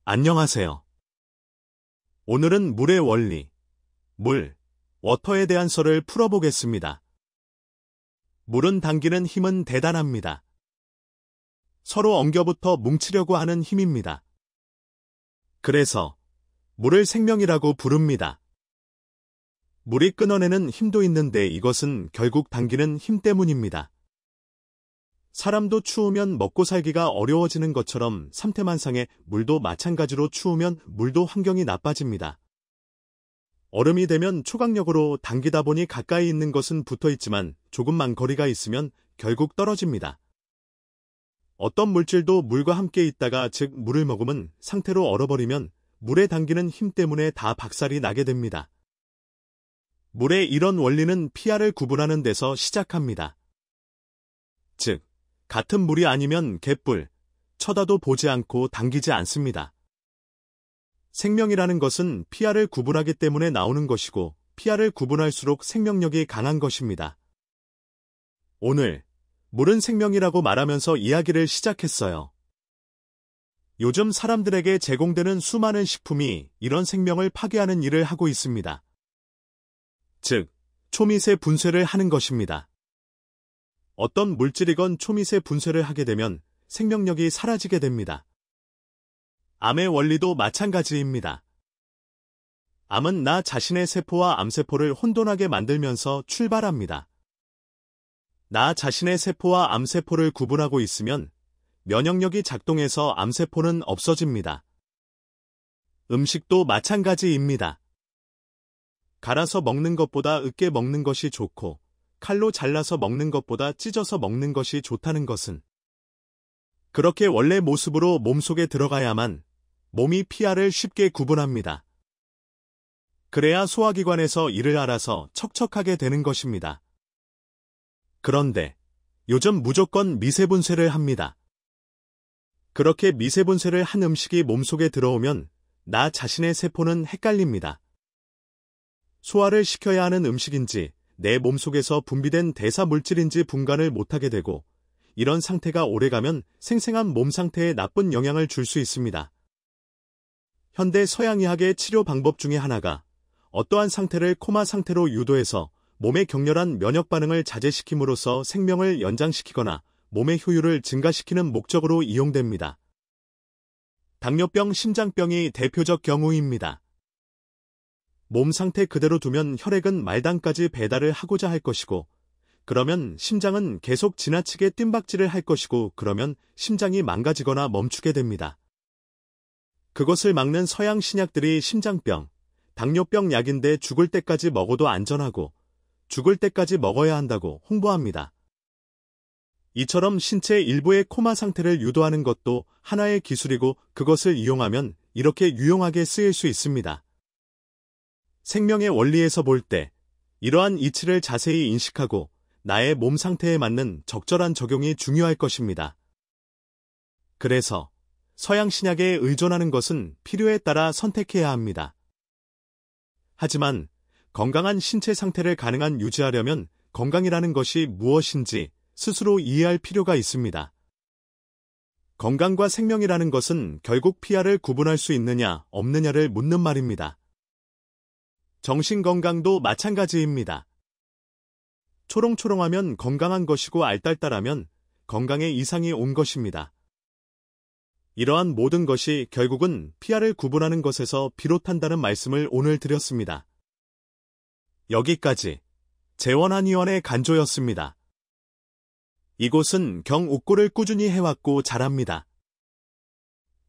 안녕하세요. 오늘은 물의 원리, 워터에 대한 썰을 풀어보겠습니다. 물은 당기는 힘은 대단합니다. 서로 엉겨붙어 뭉치려고 하는 힘입니다. 그래서 물을 생명이라고 부릅니다. 물이 끊어내는 힘도 있는데 이것은 결국 당기는 힘 때문입니다. 사람도 추우면 먹고 살기가 어려워지는 것처럼 삼태만상의 물도 마찬가지로 추우면 물도 환경이 나빠집니다. 얼음이 되면 초강력으로 당기다 보니 가까이 있는 것은 붙어 있지만 조금만 거리가 있으면 결국 떨어집니다. 어떤 물질도 물과 함께 있다가 즉 물을 머금은 상태로 얼어버리면 물에 당기는 힘 때문에 다 박살이 나게 됩니다. 물의 이런 원리는 pH를 구분하는 데서 시작합니다. 즉, 같은 물이 아니면 갯불, 쳐다도 보지 않고 당기지 않습니다. 생명이라는 것은 pH를 구분하기 때문에 나오는 것이고 pH를 구분할수록 생명력이 강한 것입니다. 오늘 물은 생명이라고 말하면서 이야기를 시작했어요. 요즘 사람들에게 제공되는 수많은 식품이 이런 생명을 파괴하는 일을 하고 있습니다. 즉, 초미세 분쇄를 하는 것입니다. 어떤 물질이건 초미세 분쇄를 하게 되면 생명력이 사라지게 됩니다. 암의 원리도 마찬가지입니다. 암은 나 자신의 세포와 암세포를 혼돈하게 만들면서 출발합니다. 나 자신의 세포와 암세포를 구분하고 있으면 면역력이 작동해서 암세포는 없어집니다. 음식도 마찬가지입니다. 갈아서 먹는 것보다 으깨 먹는 것이 좋고 칼로 잘라서 먹는 것보다 찢어서 먹는 것이 좋다는 것은 그렇게 원래 모습으로 몸속에 들어가야만 몸이 pH를 쉽게 구분합니다. 그래야 소화기관에서 이를 알아서 척척하게 되는 것입니다. 그런데 요즘 무조건 미세분쇄를 합니다. 그렇게 미세분쇄를 한 음식이 몸속에 들어오면 나 자신의 세포는 헷갈립니다. 소화를 시켜야 하는 음식인지 내 몸속에서 분비된 대사물질인지 분간을 못하게 되고 이런 상태가 오래가면 생생한 몸 상태에 나쁜 영향을 줄 수 있습니다. 현대 서양의학의 치료 방법 중에 하나가 어떠한 상태를 코마 상태로 유도해서 몸의 격렬한 면역 반응을 자제시킴으로써 생명을 연장시키거나 몸의 효율을 증가시키는 목적으로 이용됩니다. 당뇨병, 심장병이 대표적 경우입니다. 몸 상태 그대로 두면 혈액은 말단까지 배달을 하고자 할 것이고 그러면 심장은 계속 지나치게 뜀박질을 할 것이고 그러면 심장이 망가지거나 멈추게 됩니다. 그것을 막는 서양 신약들이 심장병, 당뇨병 약인데 죽을 때까지 먹어도 안전하고 죽을 때까지 먹어야 한다고 홍보합니다. 이처럼 신체 일부의 코마 상태를 유도하는 것도 하나의 기술이고 그것을 이용하면 이렇게 유용하게 쓰일 수 있습니다. 생명의 원리에서 볼 때 이러한 이치를 자세히 인식하고 나의 몸 상태에 맞는 적절한 적용이 중요할 것입니다. 그래서 서양 신약에 의존하는 것은 필요에 따라 선택해야 합니다. 하지만 건강한 신체 상태를 가능한 유지하려면 건강이라는 것이 무엇인지 스스로 이해할 필요가 있습니다. 건강과 생명이라는 것은 결국 pH를 구분할 수 있느냐 없느냐를 묻는 말입니다. 정신건강도 마찬가지입니다. 초롱초롱하면 건강한 것이고 알딸딸하면 건강에 이상이 온 것입니다. 이러한 모든 것이 결국은 pH를 구분하는 것에서 비롯한다는 말씀을 오늘 드렸습니다. 여기까지 재원한의원의 간조였습니다. 이곳은 경옥고를 꾸준히 해왔고 잘합니다.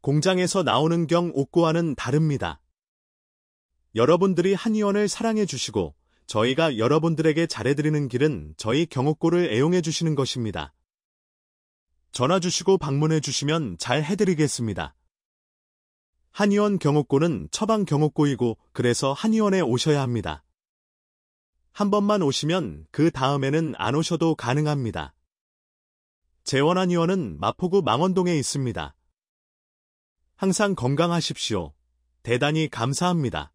공장에서 나오는 경옥고와는 다릅니다. 여러분들이 한의원을 사랑해 주시고 저희가 여러분들에게 잘해드리는 길은 저희 경옥고를 애용해 주시는 것입니다. 전화 주시고 방문해 주시면 잘 해드리겠습니다. 한의원 경옥고는 처방 경옥고이고 그래서 한의원에 오셔야 합니다. 한 번만 오시면 그 다음에는 안 오셔도 가능합니다. 재원한의원은 마포구 망원동에 있습니다. 항상 건강하십시오. 대단히 감사합니다.